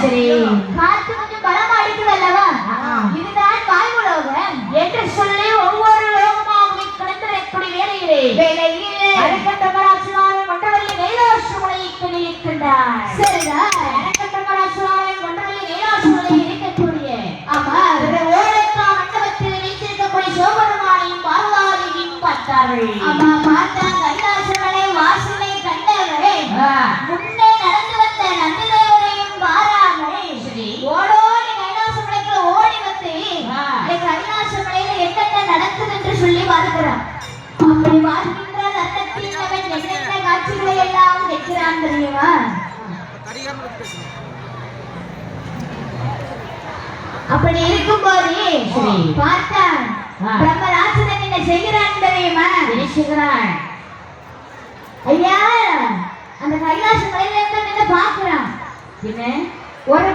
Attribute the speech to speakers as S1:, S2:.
S1: சரி
S2: காற்று கொஞ்சம் பலமா அடிக்குது அல்லவா, இதுதான் வாய்மூலோகம்
S1: என்று சொல்லி ஒவ்வொரு லோகமாக கடந்திருக்கக்கூடிய வேலையிலே அரக்கண்டமராசுவாமி மண்டவல்லி கைலாசமலைக்கு இருக்கின்றார்.
S2: சரிதான்.
S1: அரக்கண்டமராசுவாமி மண்டவல்லி கைலாசமலை இருக்கக்கூடிய
S2: ஆமா
S1: ஓடைக்கா மண்டபத்தில் வைத்திருக்கக்கூடிய சிவபெருமானையும் பார்வதியையும் பார்த்தார்கள்.
S2: ஆமா பார்த்தா கைலாசமலை வாசலை கண்டவரை முன்னே நடந்து வந்த நந்திதேவரையும் பாராமல்
S1: சரி
S2: ஓடோடி கைலாசமலைக்கு ஓடி வந்து கைலாசமலையில என்னென்ன நடக்குது என்று சொல்லி பார்க்கிறான். அப்படி பார்க்கின்ற தருணத்தில் அவன் என்னென்ன காட்சிகளை எல்லாம் கேட்கிறான் தெரியுமா? அப்படி இருக்கும்போது பார்த்தான் பிரம்மராட்சதன் என்ன செய்கிறான் தெரியுமா?
S1: செய்கிறான்.
S2: ஐயா அந்த கைலாச மலையில இருந்து பார்க்கிறான்.
S1: பின்ன
S2: ஒரு